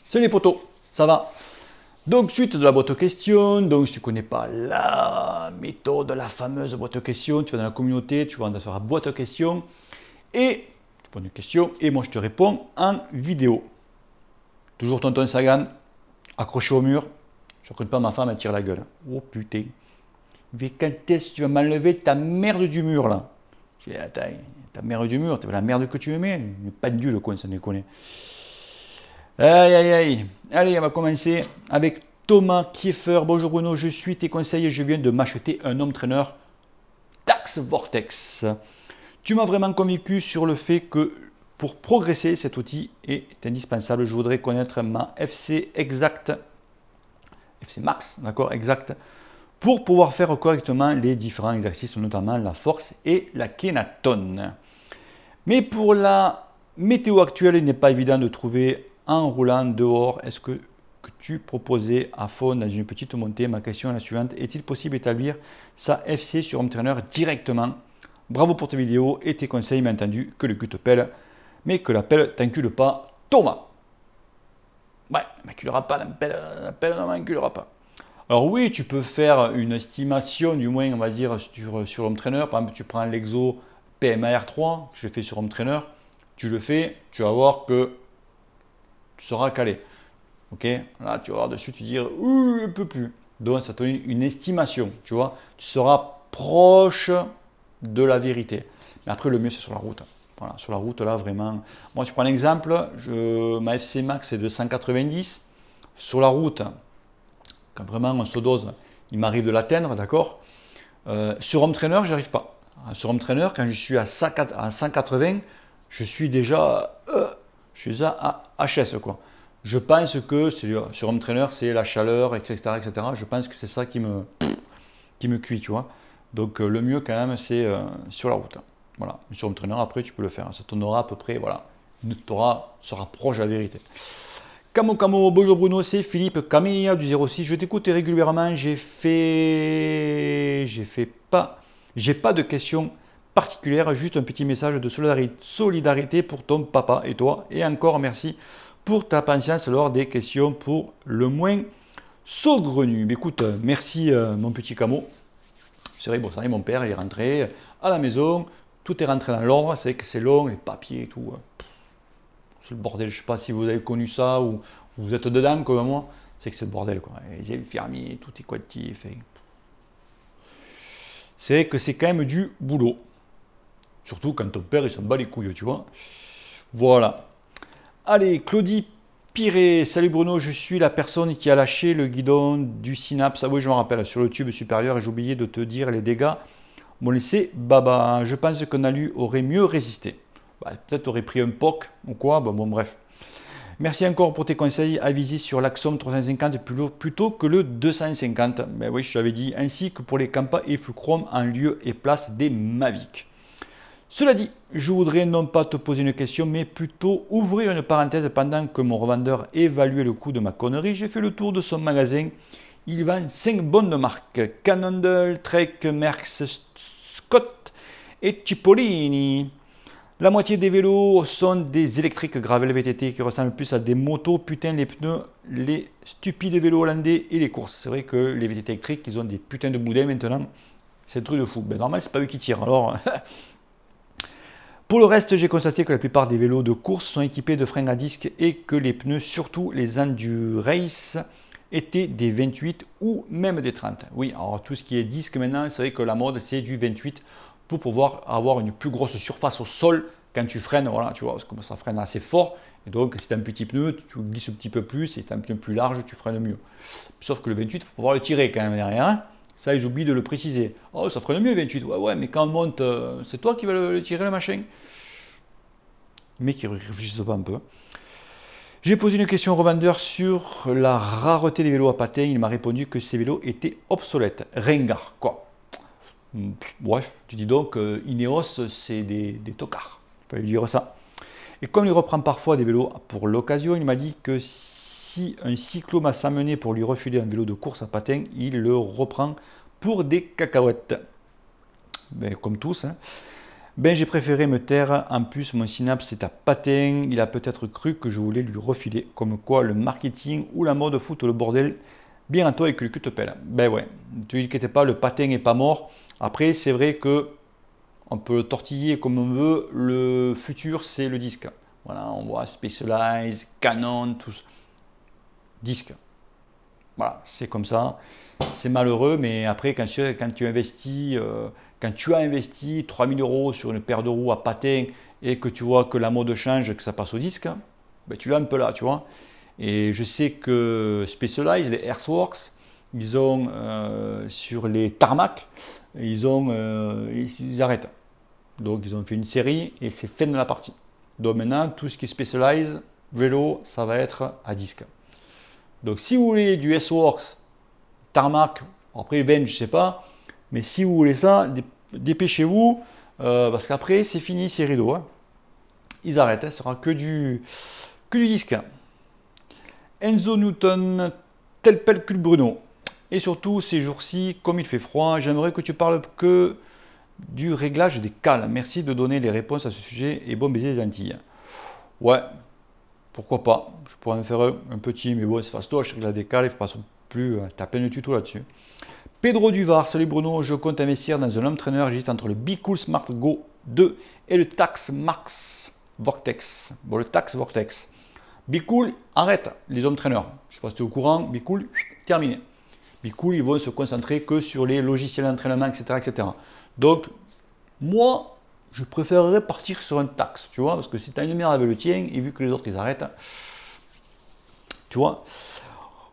Salut les potos, ça va? Donc suite de la boîte aux questions, donc si tu ne connais pas la méthode, la fameuse boîte aux questions, tu vas dans la communauté, tu vas sur la boîte aux questions et tu poses une question et moi je te réponds en vidéo. Toujours tonton Sagan, accroché au mur, je ne reconnais pas ma femme, elle tire la gueule. Oh putain, mais quand est-ce que tu vas m'enlever ta merde du mur là? J'ai dit, attends, ta merde du mur, t'as la merde que tu me mets, pas de Dieu le coin, ça déconne. Aïe aïe aïe, allez on va commencer avec Thomas Kieffer. Bonjour Bruno, je suis tes conseils et je viens de m'acheter un home trainer Tax Vortex. Tu m'as vraiment convaincu sur le fait que pour progresser cet outil est indispensable. Je voudrais connaître ma FC exact, FC max, d'accord, exact, pour pouvoir faire correctement les différents exercices, notamment la force et la kénatone. Mais pour la météo actuelle, il n'est pas évident de trouver en roulant dehors. Est-ce que tu proposais à fond dans une petite montée? Ma question est la suivante. Est-il possible d'établir sa FC sur home trainer directement? Bravo pour tes vidéos et tes conseils, mais entendu que le cul te pèle, mais que la pelle t'encule pas. Thomas. Ouais, m'enculera pas, la pelle ne m'enculera pas. Alors oui, tu peux faire une estimation, du moins on va dire sur home trainer. Par exemple, tu prends l'exo PMA R3, que je fais sur home trainer, tu le fais, tu vas voir que tu seras calé. Ok, là tu vas voir dessus, tu dis ouh, un peu plus. Donc ça te donne une estimation, tu vois, tu seras proche de la vérité. Mais après, le mieux c'est sur la route. Voilà, sur la route là vraiment. Moi, je prends un exemple, ma FC max est de 190. Sur la route, quand vraiment on se dose, il m'arrive de l'atteindre, d'accord. Sur home trainer, j'arrive pas. Sur home trainer, quand je suis à 180, je suis déjà à HS quoi. Je pense que sur home trainer, c'est la chaleur, etc., etc. Je pense que c'est ça qui me cuit, tu vois. Donc le mieux quand même, c'est sur la route. Voilà. Sur home trainer, après, tu peux le faire. Ça tournera à peu près, voilà. Se rapproche de la vérité. Camo, bonjour Bruno, c'est Philippe Camille du 06. Je t'écoute régulièrement. J'ai pas de questions particulières, juste un petit message de solidarité pour ton papa et toi. Et encore merci pour ta patience lors des questions pour le moins saugrenues. Mais écoute, merci mon petit Camo. C'est vrai, bon, ça y est, mon père il est rentré à la maison, tout est rentré dans l'ordre, c'est que c'est long, les papiers et tout. C'est le bordel, je ne sais pas si vous avez connu ça ou vous êtes dedans comme moi, c'est que c'est le bordel quoi. Les infirmiers, tout est quantifié. C'est que c'est quand même du boulot. Surtout quand ton père il s'en bat les couilles, tu vois. Voilà. Allez, Claudie Piré, salut Bruno, je suis la personne qui a lâché le guidon du Synapse. Ah oui, je me rappelle, sur le tube supérieur, et j'ai oublié de te dire les dégâts m'ont laissé baba. Je pense qu'un alu aurait mieux résisté. Bah, peut-être aurait pris un POC ou quoi, bon bref. Merci encore pour tes conseils avisés sur l'Axom 350 plutôt que le 250. Ben oui, je t'avais dit, ainsi que pour les Kampa et Fulcrum en lieu et place des Mavic. Cela dit, je voudrais non pas te poser une question, mais plutôt ouvrir une parenthèse. Pendant que mon revendeur évaluait le coût de ma connerie, j'ai fait le tour de son magasin. Il vend 5 bonnes marques, Cannondale, Trek, Merckx, Scott et Cipollini. La moitié des vélos sont des électriques gravel VTT qui ressemblent plus à des motos. Putain, les pneus, les stupides vélos hollandais et les courses. C'est vrai que les VTT électriques, ils ont des putains de boudins maintenant. C'est un truc de fou. Ben, normal, c'est pas eux qui tirent. Alors, pour le reste, j'ai constaté que la plupart des vélos de course sont équipés de freins à disque et que les pneus, surtout les Endurace, étaient des 28 ou même des 30. Oui, alors tout ce qui est disque maintenant, c'est vrai que la mode, c'est du 28 pour pouvoir avoir une plus grosse surface au sol quand tu freines, voilà, tu vois, parce que ça freine assez fort. Et donc, si tu as un petit pneu, tu glisses un petit peu plus, et tu as un pneu plus large, tu freines mieux. Sauf que le 28, il faut pouvoir le tirer quand même derrière. Hein. Ça, ils oublient de le préciser. Oh, ça freine mieux le 28. Ouais, mais quand on monte, c'est toi qui vas le tirer, le machin. Mais qui ne réfléchissent pas un peu. J'ai posé une question au revendeur sur la rareté des vélos à patins. Il m'a répondu que ces vélos étaient obsolètes. Ringard, quoi. Bref, tu dis donc Ineos, c'est des tocards. Il fallait lui dire ça. Et comme il reprend parfois des vélos pour l'occasion, il m'a dit que si un cyclo m'a s'amené pour lui refiler un vélo de course à patins, il le reprend pour des cacahuètes. Ben, comme tous. Hein. Ben, j'ai préféré me taire. En plus, mon synapse est à patin. Il a peut-être cru que je voulais lui refiler. Comme quoi, le marketing ou la mode fout le bordel bien à toi et que le cul te pèle. Ben ouais, tu inquiète pas, le patin n'est pas mort. Après, c'est vrai que on peut le tortiller comme on veut. Le futur, c'est le disque. Voilà, on voit Specialized, Canon, tous. Disque. Voilà, c'est comme ça. C'est malheureux, mais après, quand tu investis, quand tu as investi 3000 euros sur une paire de roues à patin et que tu vois que la mode change, que ça passe au disque, ben, tu es un peu là, tu vois. Et je sais que Specialized, les Earthworks, ils ont sur les tarmacs, ils arrêtent. Donc ils ont fait une série et c'est fin de la partie. Donc maintenant, tout ce qui est Specialized, vélo, ça va être à disque. Donc si vous voulez du S-Works, tarmac, après Venge, je sais pas, mais si vous voulez ça, dépêchez-vous, parce qu'après c'est fini, c'est rideau. Hein. Ils arrêtent, hein, ce sera que du disque. Enzo Newton, tel pelcule Bruno. Et surtout, ces jours-ci, comme il fait froid, j'aimerais que tu parles que du réglage des cales. Merci de donner les réponses à ce sujet et bon baiser les Antilles. Ouais, pourquoi pas. Je pourrais en faire un petit, mais bon, c'est fastoche, régler des cales, il ne faut pas plus taper de tuto là-dessus. Pedro Duvar, salut Bruno, je compte investir dans un home trainer, j'hésite entre le Be-Cool Smart Go 2 et le Tax Max Vortex. Bon, le Tax Vortex. Be-Cool, arrête les home trainers. Je ne sais pas si tu es au courant, Be-Cool, terminé. Be-Cool, ils vont se concentrer que sur les logiciels d'entraînement, etc., etc. Donc, moi, je préférerais partir sur un Tax, tu vois, parce que si tu as une merde avec le tien, et vu que les autres, ils arrêtent, tu vois.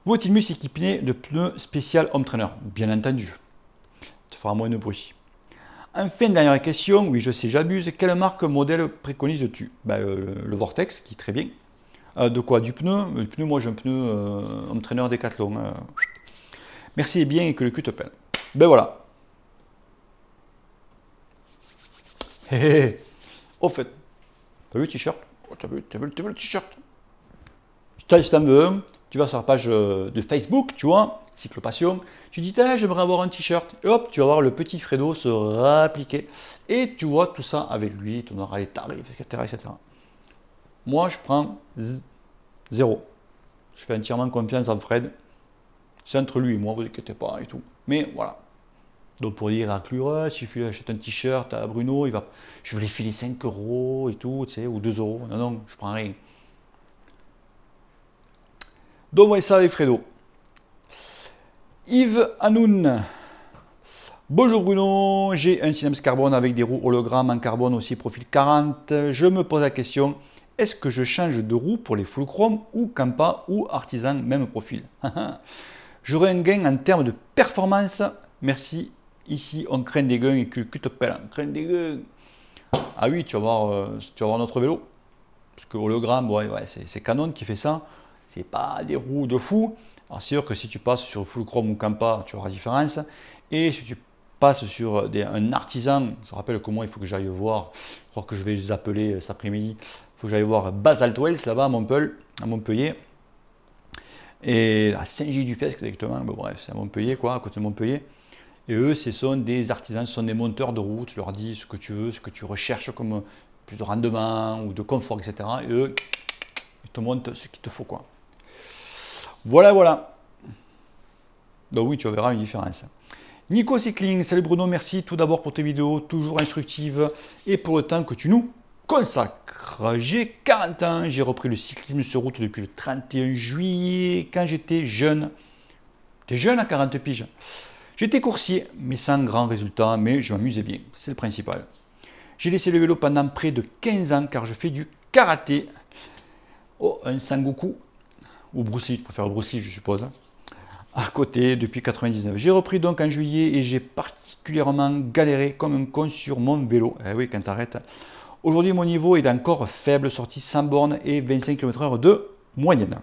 Vaut-il mieux s'équiper de pneus spécial home trainer? Bien entendu. Ça fera moins de bruit. Enfin, dernière question. Oui, je sais, j'abuse. Quelle marque modèle préconises-tu? Ben, le Vortex, qui est très bien. De quoi? Du pneu? Le pneu, moi j'ai un pneu home trainer Decathlon. Merci et bien et que le cul te pèle. Ben voilà. Hé hé. Au fait, t'as vu le t-shirt? Oh, t'as vu le t-shirt? Je t'en veux un. Tu vas sur la page de Facebook, tu vois, Cyclopassion, tu dis, j'aimerais avoir un t-shirt, et hop, tu vas voir le petit Fredo se réappliquer, et tu vois tout ça avec lui, tu auras les tarifs, etc., etc. Moi, je prends 0. Je fais entièrement confiance en Fred. C'est entre lui et moi, vous inquiétez pas et tout. Mais voilà. Donc pour dire à Clure, si tu achètes un t-shirt à Bruno, je vais lui filer 5 euros et tout, tu sais, ou 2 euros. Non, non, je prends rien. Donc, voyez ça avec Fredo. Yves Hanoun. Bonjour Bruno, j'ai un Synapse Carbone avec des roues hologrammes en carbone aussi profil 40. Je me pose la question, est-ce que je change de roue pour les full chrome ou Campa ou artisan même profil? J'aurai un gain en termes de performance. Merci. Ici, on craint des gains et que te pèle. On craint des gains. Ah oui, tu vas voir notre vélo. Parce que hologramme, ouais, c'est Canon qui fait ça. C'est pas des roues de fou. Alors c'est sûr que si tu passes sur full chrome ou Campa, tu auras la différence. Et si tu passes sur un artisan, je rappelle que moi il faut que j'aille voir, je crois que je vais les appeler cet après-midi, il faut que j'aille voir Basalt Wells là-bas à Montpellier. Et à Saint-Gilles-du-Fesque exactement, bon, bref, c'est à Montpellier quoi, à côté de Montpellier. Et eux, ce sont des artisans, ce sont des monteurs de route, tu leur dis ce que tu veux, ce que tu recherches comme plus de rendement ou de confort, etc. Et eux, ils te montrent ce qu'il te faut quoi. Voilà, voilà. Donc oui, tu verras une différence. Nico Cycling, salut Bruno, merci tout d'abord pour tes vidéos, toujours instructives, et pour le temps que tu nous consacres. J'ai 40 ans, j'ai repris le cyclisme sur route depuis le 31 juillet, quand j'étais jeune. T'es jeune à 40 piges. J'étais coursier, mais sans grand résultat, mais je m'amusais bien, c'est le principal. J'ai laissé le vélo pendant près de 15 ans, car je fais du karaté. Oh, un Sangoku. Ou Bruce Lee, je préfère Bruce Lee, je suppose, à côté depuis 99. J'ai repris donc en juillet et j'ai particulièrement galéré comme un con sur mon vélo. Eh oui, quand t'arrêtes. Aujourd'hui, mon niveau est encore faible, sorti 100 bornes et 25 km/h de moyenne.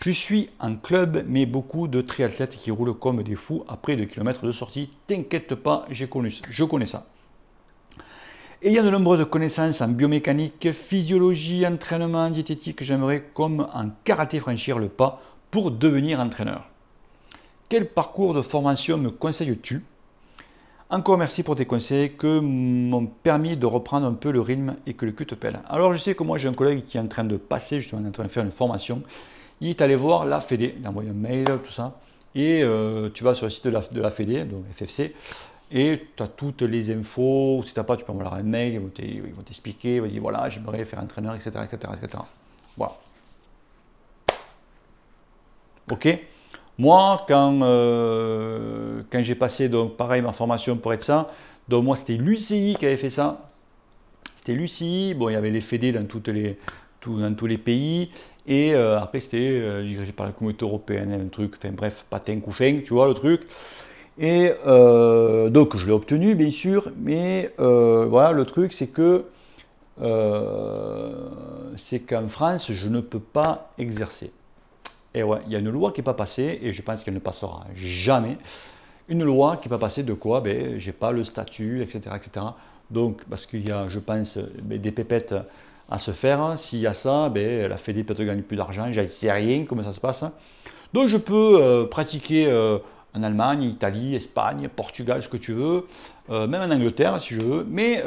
Je suis en club, mais beaucoup de triathlètes qui roulent comme des fous après 2 km de sortie. T'inquiète pas, je connais ça. Ayant de nombreuses connaissances en biomécanique, physiologie, entraînement, diététique, j'aimerais comme en karaté franchir le pas pour devenir entraîneur. Quel parcours de formation me conseilles-tu? Encore merci pour tes conseils que m'ont permis de reprendre un peu le rythme et que le cul te pèle. Alors je sais que moi j'ai un collègue qui est en train de passer, justement en train de faire une formation. Il est allé voir la Fédé, il a envoyé un mail, tout ça. Et tu vas sur le site de la Fédé, donc FFC, et tu as toutes les infos. Si tu n'as pas, tu peux envoyer un mail, ils vont t'expliquer, ils vont dire voilà, j'aimerais faire entraîneur, etc., etc., etc. Voilà. Ok. Moi, quand j'ai passé, donc pareil, ma formation pour être ça, donc moi c'était l'UCI qui avait fait ça. C'était l'UCI, bon, il y avait les fédés dans dans tous les pays, et après c'était dirigé par la communauté européenne, un truc, enfin bref, patin couffin, tu vois le truc. Et donc je l'ai obtenu, bien sûr, mais voilà, le truc c'est qu'en France, je ne peux pas exercer. Et ouais, il y a une loi qui n'est pas passée, et je pense qu'elle ne passera jamais. Une loi qui n'est pas passée de quoi? Ben, j'ai pas le statut, etc., etc. Donc, parce qu'il y a, je pense, des pépettes à se faire. S'il y a ça, ben, la Fédé peut-être gagner plus d'argent, j'en sais rien comment ça se passe. Donc, je peux pratiquer en Allemagne, Italie, Espagne, Portugal, ce que tu veux, même en Angleterre si je veux, mais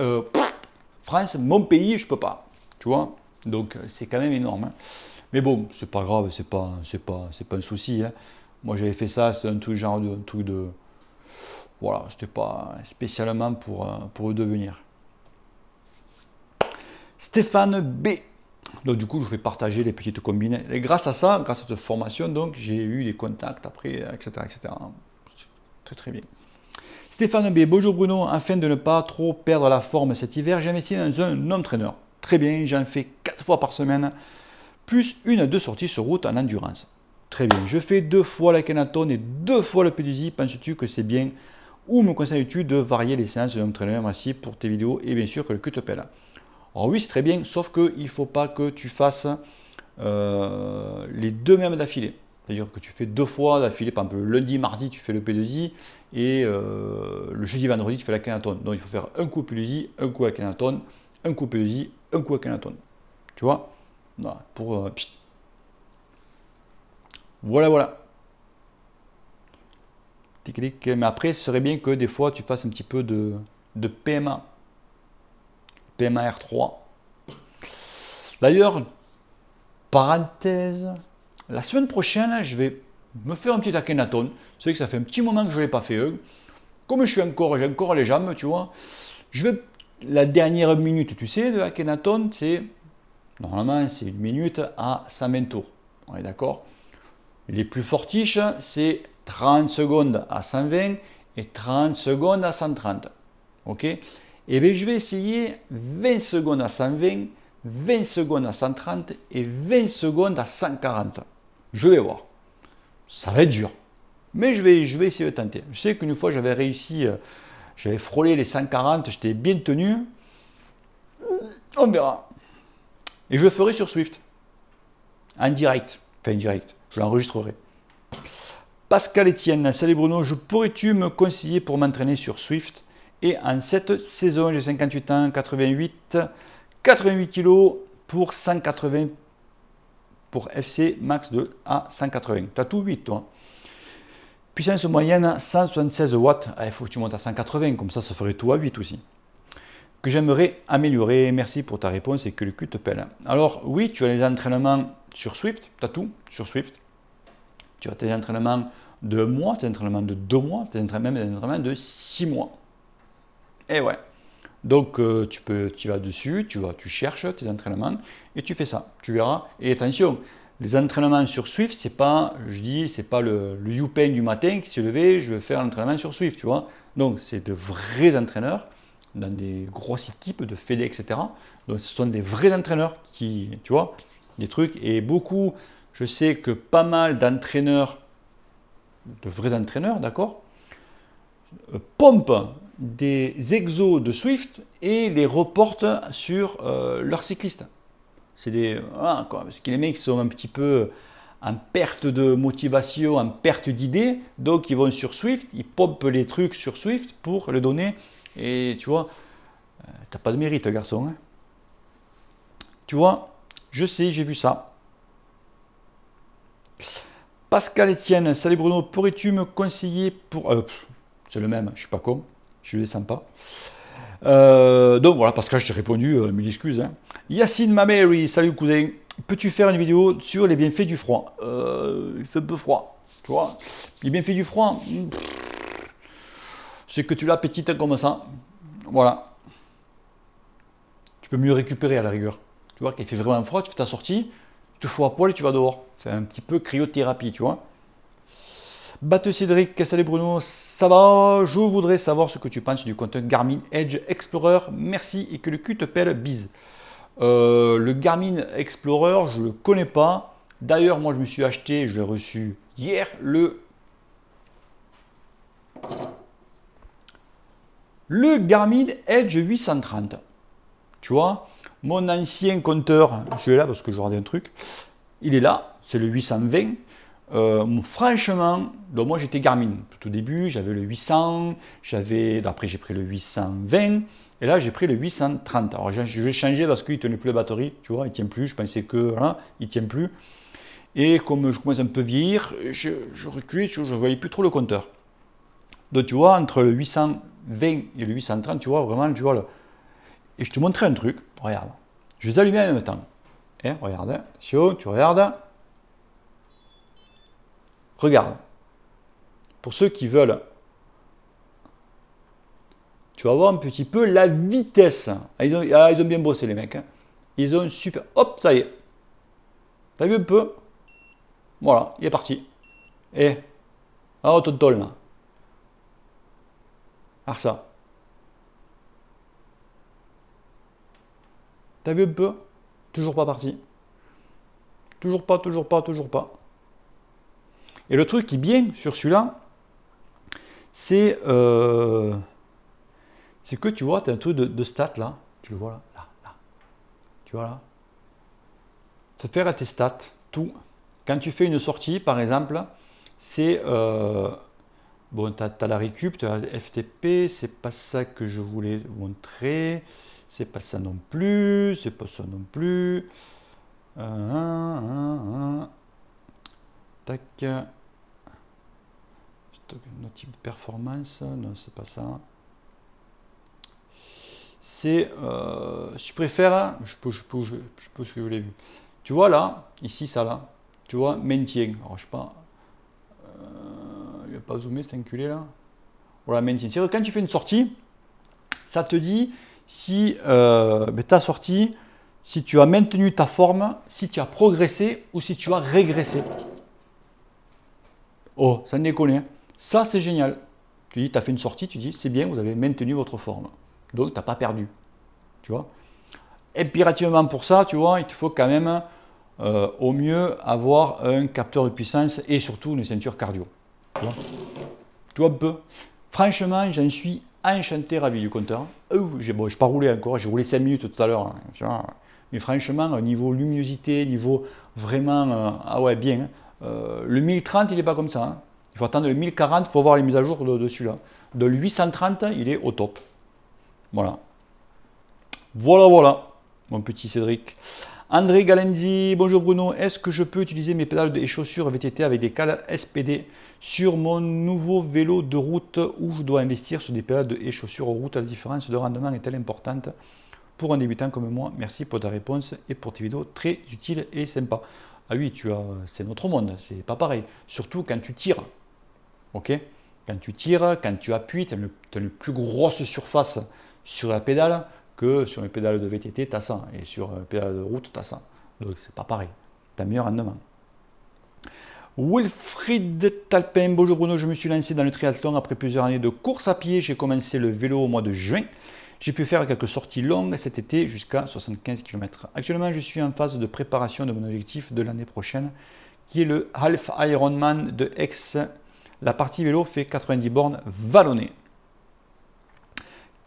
France, mon pays, je peux pas. Tu vois? Donc, c'est quand même énorme. Hein. Mais bon, c'est pas grave, c'est pas un souci. Hein. Moi, j'avais fait ça, c'était un truc genre de, un truc de, voilà, c'était pas spécialement pour le devenir. Stéphane B. Donc du coup, je vous fais partager les petites combines. Et grâce à ça, grâce à cette formation, donc j'ai eu des contacts après, etc., etc. Très très bien. Stéphane B. Bonjour Bruno, afin de ne pas trop perdre la forme cet hiver, j'ai investi dans un home-trainer. Très bien, j'en fais 4 fois par semaine, plus 1 à 2 sorties sur route en endurance. Très bien, je fais 2 fois la Kenaton et 2 fois le P2I. Penses-tu que c'est bien? Ou me conseilles-tu de varier les séances de home trainer? Merci pour tes vidéos et bien sûr que le cul te pèle. Alors oui, c'est très bien, sauf qu'il ne faut pas que tu fasses les deux mêmes d'affilée. C'est-à-dire que tu fais 2 fois d'affilée, par exemple le lundi, mardi, tu fais le P2I et le jeudi, vendredi, tu fais la Kenaton. Donc il faut faire un coup P2I, un coup à Kenaton, un coup P2I, un coup à Kenaton. Tu vois? Voilà, voilà, voilà. Mais après, ce serait bien que des fois tu fasses un petit peu de PMA. PMA R3. D'ailleurs, parenthèse, la semaine prochaine, je vais me faire un petit Akhenaton. C'est vrai que ça fait un petit moment que je ne l'ai pas fait. Comme j'ai encore les jambes, tu vois, je vais, la dernière minute, tu sais, de Akhenaton, c'est, normalement, c'est 1 minute à 120 tours. On est d'accord? Les plus fortiches, c'est 30 secondes à 120 et 30 secondes à 130. Ok? Et bien, je vais essayer 20 secondes à 120, 20 secondes à 130 et 20 secondes à 140. Je vais voir. Ça va être dur. Mais je vais essayer de tenter. Je sais qu'une fois, j'avais réussi, j'avais frôlé les 140, j'étais bien tenu. On verra. Et je le ferai sur Swift. En direct. Enfin, en direct. Je l'enregistrerai. Pascal Etienne, salut Bruno, pourrais-tu me conseiller pour m'entraîner sur Swift? Et en cette saison, j'ai 58 ans, 88 kg pour 180 pour FC max de à 180. Tu as tout 8 toi. Puissance moyenne 176 watts. Il faut que tu montes à 180, comme ça ferait tout à 8 aussi. Que j'aimerais améliorer. Merci pour ta réponse et que le cul te pèle. Alors oui, tu as les entraînements sur Swift, tu as tout sur Swift. Tu as tes entraînements de 1 mois, tes entraînements de 2 mois, tes entraînements de 6 mois. Et ouais. Donc tu vas dessus, tu cherches tes entraînements et tu fais ça. Tu verras. Et attention, les entraînements sur Swift, c'est pas, c'est pas le youpen du matin qui s'est levé, je vais faire l'entraînement sur Swift, tu vois. Donc c'est de vrais entraîneurs dans des gros équipes de Fédé, etc. Donc ce sont des vrais entraîneurs qui, tu vois, des trucs. Et beaucoup, je sais que pas mal d'entraîneurs, de vrais entraîneurs, d'accord, pompent des exos de Swift et les reportent sur leurs cyclistes. C'est des. Ah, quoi, parce que les mecs sont un petit peu en perte de motivation, en perte d'idées, donc ils vont sur Swift, ils pompent les trucs sur Swift pour le donner. Et tu vois, t'as pas de mérite, garçon. Hein. Tu vois, je sais, j'ai vu ça. Pascal Etienne, salut Bruno, pourrais-tu me conseiller pour. C'est le même, je suis pas con. je ne les sens pas. Donc voilà, parce que là, je t'ai répondu, mille excuses. Hein. Yacine Mameri, salut cousin. Peux-tu faire une vidéo sur les bienfaits du froid? Il fait un peu froid, tu vois. Les bienfaits du froid, c'est que tu l'as petite comme ça. Voilà. Tu peux mieux récupérer à la rigueur. Tu vois, quand il fait vraiment froid, tu fais ta sortie, tu te fous à poil et tu vas dehors. C'est un petit peu cryothérapie, tu vois. Batte Cédric, salut Bruno, ça va? Je voudrais savoir ce que tu penses du compteur Garmin Edge Explorer. Merci et que le cul te pèle, bise. Le Garmin Explorer, je ne le connais pas. D'ailleurs, moi, je me suis acheté, je l'ai reçu hier, le Garmin Edge 830. Tu vois, mon ancien compteur, je l'ai là parce que je regardais un truc, il est là, c'est le 820. Franchement, donc moi j'étais Garmin. Tout au début, j'avais le 800, après j'ai pris le 820, et là j'ai pris le 830. Alors je vais changer parce qu'il ne tenait plus la batterie, tu vois, il ne tient plus. Je pensais que hein, il ne tient plus. Et comme je commence un peu à vieillir, je reculais, je ne voyais plus trop le compteur. Donc tu vois, entre le 820 et le 830, tu vois, vraiment, tu vois, et je te montrais un truc, regarde, je les allumais en même temps. Et regarde, attention, tu regardes. Regarde. Pour ceux qui veulent, tu vas voir un petit peu la vitesse. Ils ont bien bossé les mecs. Hein. Ils ont super. Hop, ça y est. T'as vu un peu? Voilà, il est parti. Et alors tonton là. Alors ça. T'as vu un peu? Toujours pas parti. Toujours pas, toujours pas, toujours pas. Et le truc qui est bien sur celui-là, c'est que tu vois, tu as un truc de stats là. Tu le vois là, là. Tu vois là. Ça te fait à tes stats, tout. Quand tu fais une sortie, par exemple, c'est bon, tu as la récup, tu as la FTP, c'est pas ça que je voulais vous montrer. C'est pas ça non plus, c'est pas ça non plus. Tac. Notre type de performance, non, c'est pas ça. C'est, je préfère, je peux ce que je l'ai vu. Tu vois là, ici, ça là, tu vois, maintien. Alors je sais pas, il va pas zoomer cet enculé là. Voilà, maintien. C'est quand tu fais une sortie, ça te dit si ta sortie, si tu as maintenu ta forme, si tu as progressé ou si tu as régressé. Oh, ça ne déconne. Ça, c'est génial. Tu dis, tu as fait une sortie, tu dis, c'est bien, vous avez maintenu votre forme. Donc, tu n'as pas perdu. Tu vois. Impérativement pour ça, tu vois, il te faut quand même, au mieux, avoir un capteur de puissance et surtout une ceinture cardio. Tu vois un peu. Franchement, j'en suis enchanté, ravi du compteur. Bon, je n'ai pas roulé encore, j'ai roulé 5 minutes tout à l'heure. Hein, mais franchement, niveau luminosité, niveau vraiment, ah ouais, bien. Hein. Le 1030, il n'est pas comme ça. Hein. Il faut attendre le 1040 pour voir les mises à jour de celui-là. De 830, il est au top. Voilà. Voilà, mon petit Cédric. André Galenzi, bonjour Bruno. Est-ce que je peux utiliser mes pédales et chaussures VTT avec des cales SPD sur mon nouveau vélo de route où je dois investir sur des pédales et chaussures en route? La différence de rendement est-elle importante pour un débutant comme moi? Merci pour ta réponse et pour tes vidéos très utiles et sympas. Ah oui, c'est notre monde, c'est pas pareil. Surtout quand tu tires. Ok, quand tu tires, quand tu appuies, tu as une plus grosse surface sur la pédale que sur les pédales de VTT, tu as ça. Et sur les pédales de route, tu as ça. Donc, c'est pas pareil. Tu as mieux rendement. Wilfried Talpin, bonjour Bruno, je me suis lancé dans le triathlon après plusieurs années de course à pied. J'ai commencé le vélo au mois de juin. J'ai pu faire quelques sorties longues cet été jusqu'à 75 km. Actuellement, je suis en phase de préparation de mon objectif de l'année prochaine, qui est le Half Ironman de Aix. La partie vélo fait 90 bornes vallonnées.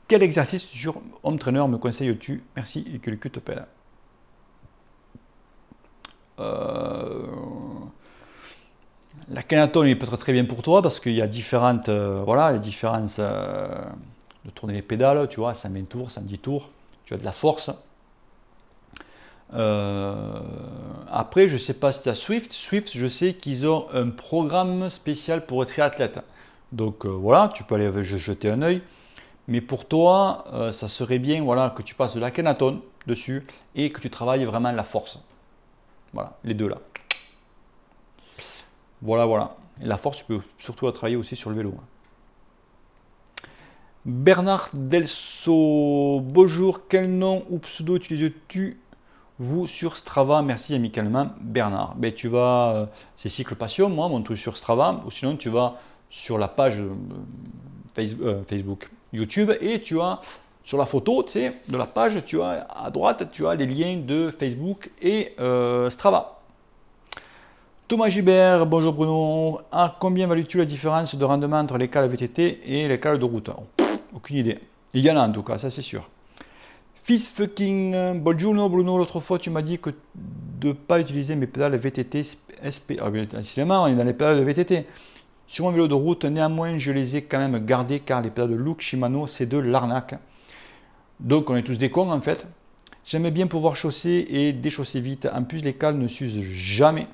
Quel exercice sur home trainer me conseilles-tu? Merci et que le cul te pèle. La canatone est peut-être très bien pour toi parce qu'il y a différentes, voilà, les différences de tourner les pédales, tu vois, 120 tours, 110 tours, tu as de la force. Après, je ne sais pas si tu as Swift. Swift, je sais qu'ils ont un programme spécial pour les triathlètes. Donc voilà, tu peux aller jeter un œil. Mais pour toi, ça serait bien voilà, que tu fasses de l'Akhenaton dessus et que tu travailles vraiment la force. Voilà, les deux là. Voilà, voilà. Et la force, tu peux surtout la travailler aussi sur le vélo. Bernard Delso, bonjour, quel nom ou pseudo utilises-tu vous sur Strava? Merci amicalement Bernard. Ben, tu vas, c'est Cycle Passion, moi, mon truc sur Strava, ou sinon tu vas sur la page Facebook, YouTube, et tu as sur la photo, tu sais, de la page, tu as à droite, tu as les liens de Facebook et Strava. Thomas Gibert, bonjour Bruno. À combien values-tu la différence de rendement entre les cales VTT et les cales de route? Aucune idée. Il y en a en tout cas, ça c'est sûr. Fils fucking bonjour Bruno, l'autre fois tu m'as dit que de ne pas utiliser mes pédales VTT SP. Ah bien, décidément, on est dans les pédales de VTT. Sur mon vélo de route, néanmoins, je les ai quand même gardées car les pédales de Look Shimano, c'est de l'arnaque. Donc on est tous des cons en fait. J'aimais bien pouvoir chausser et déchausser vite. En plus, les cales ne s'usent jamais.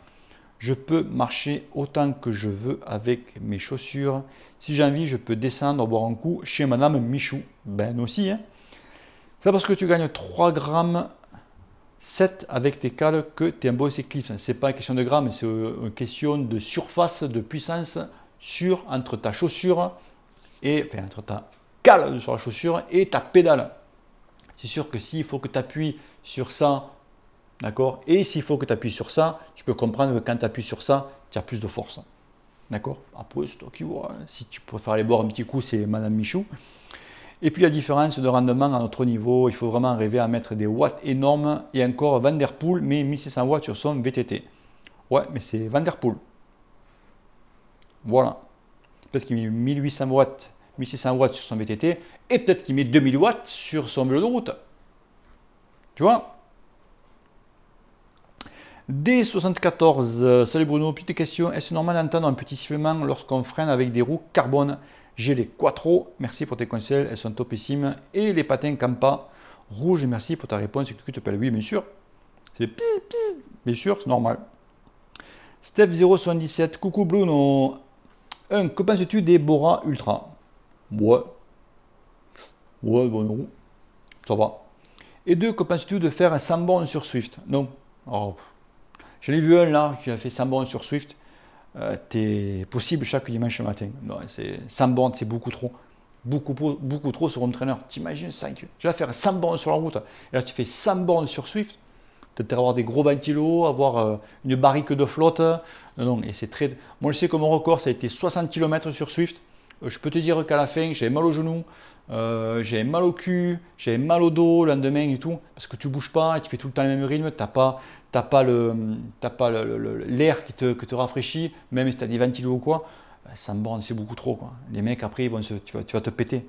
Je peux marcher autant que je veux avec mes chaussures. Si j'ai envie, je peux descendre, boire un coup chez Madame Michou. Ben aussi. Hein. C'est parce que tu gagnes 3 grammes 7 avec tes cales que tu es un beau cycliste. Ce n'est pas une question de grammes, c'est une question de surface, de puissance entre ta chaussure et enfin, entre ta cale sur la chaussure et ta pédale. C'est sûr que s'il faut que tu appuies sur ça, d'accord, et s'il faut que tu appuies sur ça, tu peux comprendre que quand tu appuies sur ça, tu as plus de force. D'accord. Après, c'est toi qui vois. Si tu préfères aller boire un petit coup, c'est Madame Michou. Et puis la différence de rendement à notre niveau, il faut vraiment arriver à mettre des watts énormes. Et encore Van Der Poel, mais 1600 watts sur son VTT. Ouais, mais c'est Van Der Poel. Voilà. Peut-être qu'il met 1800 watts, 1600 watts sur son VTT. Et peut-être qu'il met 2000 watts sur son vélo de route. Tu vois? D74, salut Bruno, petite question, est-ce normal d'entendre un petit sifflement lorsqu'on freine avec des roues carbone? J'ai les Quattro, merci pour tes conseils, elles sont topissimes, et les patins Campa rouges, merci pour ta réponse, que tu t'appelles? Oui, bien sûr, c'est pis, bien sûr, c'est normal. Steph077, coucou Bruno, que penses-tu des Bora Ultra? Ouais, bon, ça va. Et 2, que penses-tu de faire un 100 bornes sur Swift? Non. Oh. Je l'ai vu un là qui a fait 100 bornes sur Swift. T'es possible chaque dimanche matin. Non, 100 bornes, c'est beaucoup trop. Beaucoup trop sur home trainer. T'imagines 5. Je vais faire 100 bornes sur la route. Et là, tu fais 100 bornes sur Swift. Peut-être avoir des gros ventilos, avoir une barrique de flotte. Non, et c'est très. Moi, je sais que mon record, ça a été 60 km sur Swift. Je peux te dire qu'à la fin, j'avais mal au genou. J'avais mal au cul, j'avais mal au dos le lendemain et tout, parce que tu bouges pas et tu fais tout le temps le même rythme, t'as pas l'air qui te rafraîchit, même si tu as des ventilos ou quoi, 100 bornes c'est beaucoup trop. Quoi. Les mecs après, tu vas te péter.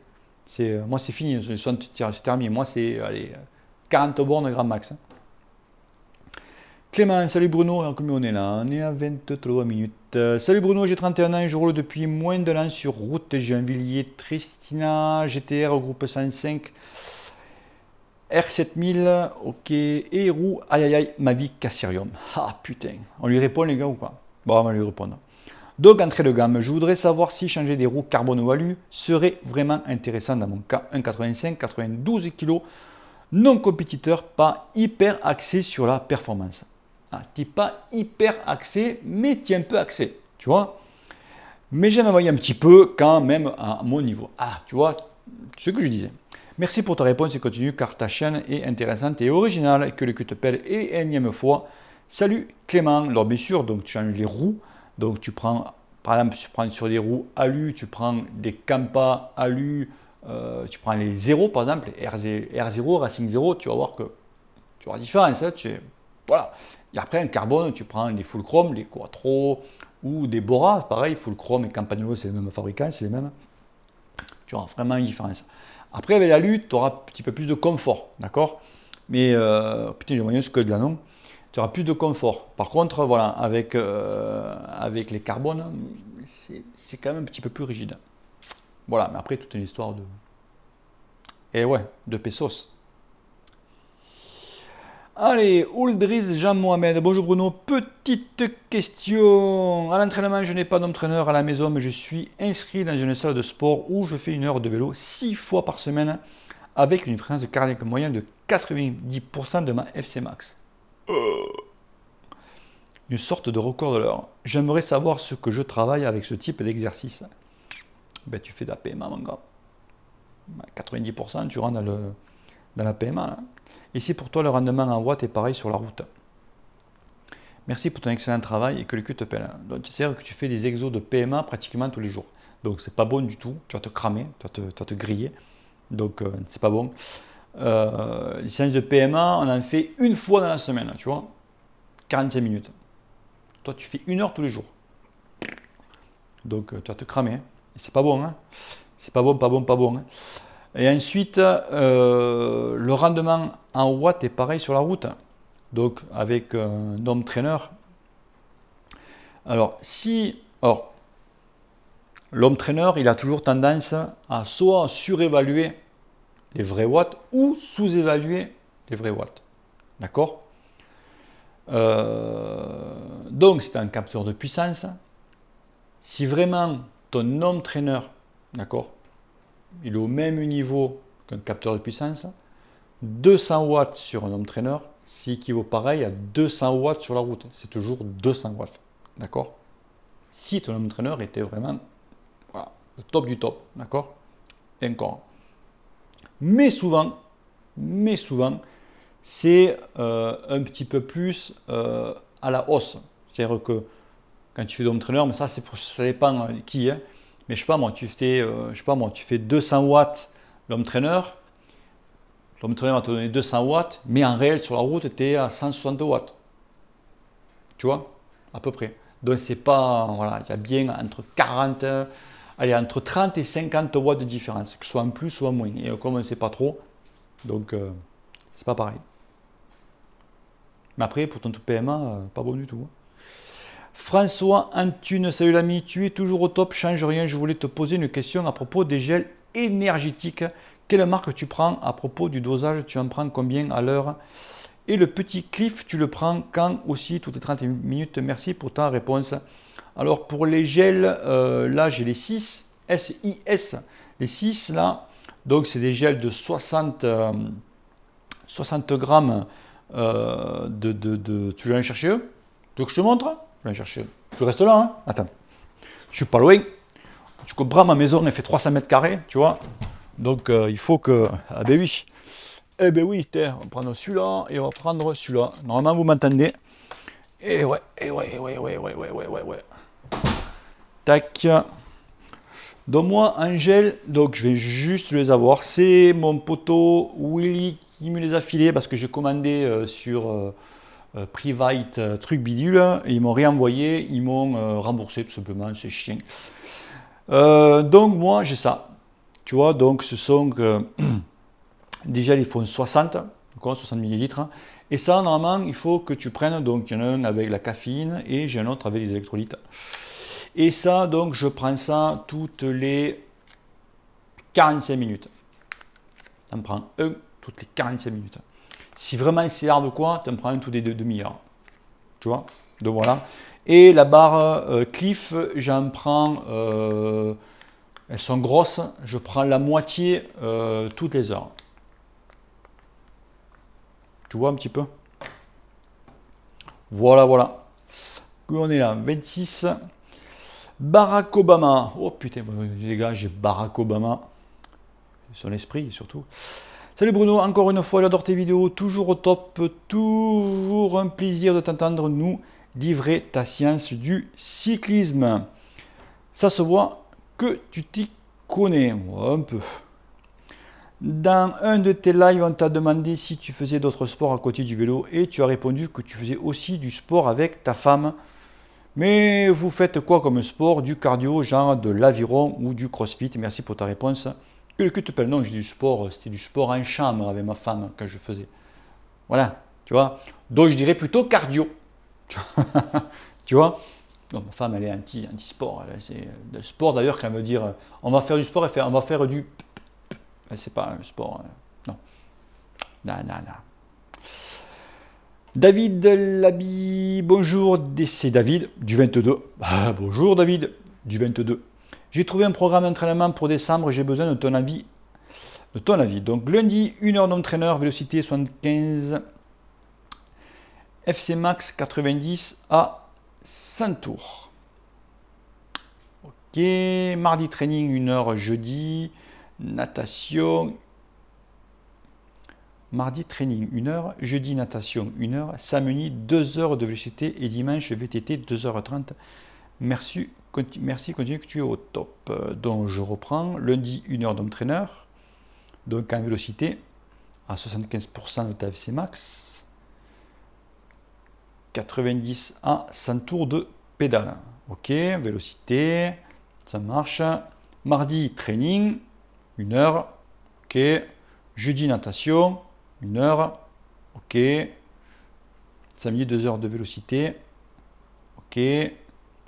Moi c'est fini, c'est terminé. Moi c'est 40 bornes grand max. Hein. Clément, salut Bruno, combien on est là? On est à 23 minutes. Salut Bruno, j'ai 31 ans et je roule depuis moins d'un an sur route. J'ai un Villiers Tristina GTR groupe 105 R7000, ok, et roue, aïe aïe aïe, Mavic Cassirium. Ah putain, on lui répond les gars ou pas? Bon, on va lui répondre. Donc entrée de gamme, je voudrais savoir si changer des roues carbone ou alu serait vraiment intéressant dans mon cas. 1,85, 92 kg, non compétiteur, pas hyper axé sur la performance. Ah, tu n'es pas hyper axé, mais tu es un peu axé, tu vois. Mais j'aime envoyer un petit peu quand même à mon niveau. Ah, tu vois, ce que je disais. Merci pour ta réponse et continue car ta chaîne est intéressante et originale. Que le cul te pèle et énième fois. Salut Clément. Alors bien sûr, donc tu changes les roues. Donc tu prends, par exemple, tu prends sur des roues alu, tu prends des Campa alu, tu prends les 0 par exemple, les R0, Racing 0, tu vas voir que tu auras différence. Hein, voilà. Et après, en carbone, tu prends les full chrome, les Quattro ou des Bora, pareil, full chrome et Campagnolo, c'est le même fabricant, c'est les mêmes. Tu auras vraiment une différence. Après, avec la lutte, tu auras un petit peu plus de confort, d'accord? Mais, putain, j'ai moyen ce que de la non. Tu auras plus de confort. Par contre, voilà, avec les carbones, c'est quand même un petit peu plus rigide. Voilà, mais après, toute une histoire de... Et ouais, de pesos. Allez, Oldriz Jean-Mohamed. Bonjour Bruno, petite question. À l'entraînement, je n'ai pas d'entraîneur à la maison, mais je suis inscrit dans une salle de sport où je fais 1 heure de vélo 6 fois par semaine avec une fréquence cardiaque moyenne de 90% de ma FC Max. Une sorte de record de l'heure. J'aimerais savoir ce que je travaille avec ce type d'exercice. Ben, tu fais de la PMA, mon gars. 90%, tu rentres dans la PMA. Là. Et si pour toi le rendement en watts est pareil sur la route. Merci pour ton excellent travail et que le cul te pèle. Donc tu sais que tu fais des exos de PMA pratiquement tous les jours. Donc c'est pas bon du tout. Tu vas te cramer, tu vas te griller. Donc c'est pas bon. Les séances de PMA, on en fait une fois dans la semaine, tu vois. 45 minutes. Toi, tu fais 1 heure tous les jours. Donc, tu vas te cramer. Hein. C'est pas bon. Hein. C'est pas bon, pas bon, pas bon. Hein. Et ensuite, le rendement en watts est pareil sur la route. Donc, avec un home trainer. Alors, l'home trainer, il a toujours tendance à soit surévaluer les vrais watts ou sous-évaluer les vrais watts. D'accord ? Donc, c'est un capteur de puissance. Si vraiment ton home trainer, d'accord, il est au même niveau qu'un capteur de puissance, 200 watts sur un home trainer, c'est équivaut pareil à 200 watts sur la route. C'est toujours 200 watts, d'accord. Si ton home trainer était vraiment voilà, le top du top, d'accord, et encore. Mais souvent, c'est un petit peu plus à la hausse. C'est-à-dire que quand tu fais de home trainer, mais ça, ça dépend qui, hein. Mais je sais pas moi, tu fais 200 watts l'home trainer va te donner 200 watts, mais en réel sur la route, tu es à 160 watts. Tu vois, à peu près. Donc c'est pas, voilà, il y a bien entre 30 et 50 watts de différence, que ce soit en plus, soit en moins. Et comme on ne sait pas trop, donc c'est pas pareil. Mais après, pour ton PMA, pas bon du tout. Hein. François Antune, salut l'ami, tu es toujours au top, change rien. Je voulais te poser une question à propos des gels énergétiques. Quelle marque tu prends? À propos du dosage, tu en prends combien à l'heure? Et le petit Cliff, tu le prends quand aussi? Toutes les 30 minutes. Merci pour ta réponse. Alors pour les gels, là j'ai les 6, SIS. Les 6 là, donc c'est des gels de 60 grammes tu veux aller chercher eux? Tu veux que je te montre? Je vais aller chercher eux. Tu restes là, hein? Attends. Je suis pas loin. Tu comprends, ma maison elle fait 300 mètres carrés, tu vois. Donc il faut que. Ah ben oui. Eh ben oui, on va prendre celui-là et on va prendre celui-là. Normalement vous m'entendez. Et ouais. Tac. Donne-moi un gel, donc je vais juste les avoir. C'est mon poteau Willy qui me les a filés parce que j'ai commandé sur Private truc bidule. Et ils m'ont réenvoyé, ils m'ont remboursé tout simplement, c'est chiant. Donc moi j'ai ça. Tu vois, donc ce sont des gels, ils font 60 ml. Et ça, normalement, il faut que tu prennes, donc il y en a un avec la caféine et j'ai un autre avec les électrolytes. Et ça, donc, je prends ça toutes les 45 minutes. Tu en prends un toutes les 45 minutes. Si vraiment c'est hard quoi, tu en prends un toutes les demi-heures. Tu vois? Donc voilà. Et la barre Cliff, j'en prends, elles sont grosses, je prends la moitié toutes les heures. Tu vois un petit peu? Voilà. On est là, 26. Barack Obama. Oh putain, les gars, j'ai Barack Obama. Son esprit, surtout. Salut Bruno, encore une fois, j'adore tes vidéos. Toujours au top. Toujours un plaisir de t'entendre nous livrer ta science du cyclisme. Ça se voit que tu t'y connais. Ouais, un peu. Dans un de tes lives, on t'a demandé si tu faisais d'autres sports à côté du vélo et tu as répondu que tu faisais aussi du sport avec ta femme. Mais vous faites quoi comme sport? Du cardio, genre de l'aviron ou du crossfit? Merci pour ta réponse. Que le cul te pèle? Non, j'ai du sport, c'était du sport en chambre avec ma femme quand je faisais. Voilà, tu vois. Donc je dirais plutôt cardio. Tu vois. Donc ma femme, elle est anti-sport. C'est le sport d'ailleurs qu'elle veut dire on va faire du sport, on va faire du. C'est pas un sport. Non. David Labi, bonjour, c'est David du 22. Ah, bonjour David du 22. J'ai trouvé un programme d'entraînement pour décembre, j'ai besoin de ton avis. Donc lundi, 1 heure d'entraîneur, vélocité 75, FC Max 90 à 100 tours. Ok, mardi training 1 heure, jeudi, natation. Mardi training 1 heure, jeudi natation 1 heure, samedi 2 heures de vélocité et dimanche VTT 2h30. Merci, continue que tu es au top. Donc je reprends, lundi 1 heure d'entraîneur, donc en vélocité à 75% de ta FC Max, 90 à 100 tours de pédale. Ok, vélocité, ça marche. Mardi training 1 heure, ok. Jeudi natation 1 heure, ok. Samedi 2 heures de vélocité, ok. Et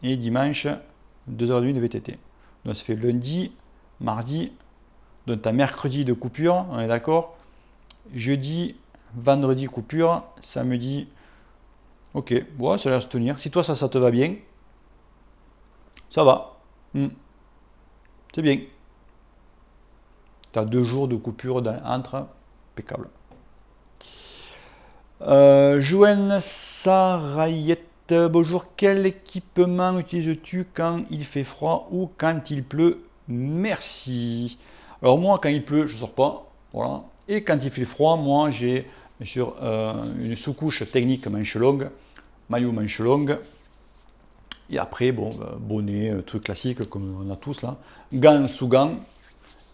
dimanche 2h30 de VTT. Donc ça fait lundi, mardi, donc tu as mercredi de coupure, on est d'accord. Jeudi, vendredi coupure, samedi, ok. Bon, ça a l'air de se tenir. Si toi ça te va bien, ça va. C'est bien. Tu as 2 jours de coupure entre, impeccable. Joanne Sarayette, bonjour, quel équipement utilises-tu quand il fait froid ou quand il pleut? Merci. Alors moi, quand il pleut, je ne sors pas, voilà. Et quand il fait froid, moi j'ai bien sûr une sous-couche technique manche longue, maillot manche longue. Et après, bon, bonnet, truc classique comme on a tous là, gants sous gants.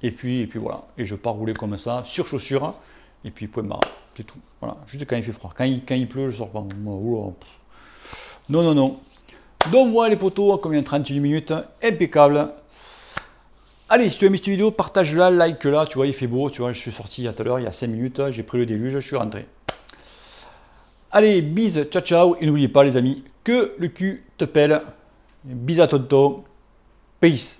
Et puis voilà, et je pars rouler comme ça, sur chaussures, et puis point barre, c'est tout. Voilà, juste quand il fait froid. Quand il pleut, je sors pas. Non. Donc voilà les potos, combien 31 minutes, impeccable. Allez, si tu as aimé cette vidéo, partage-la, like-la, tu vois, il fait beau, tu vois, je suis sorti il y a tout à l'heure, il y a 5 minutes, j'ai pris le déluge, je suis rentré. Allez, bis, ciao ciao, et n'oubliez pas les amis, que le cul te pèle. Bis à tonton, peace.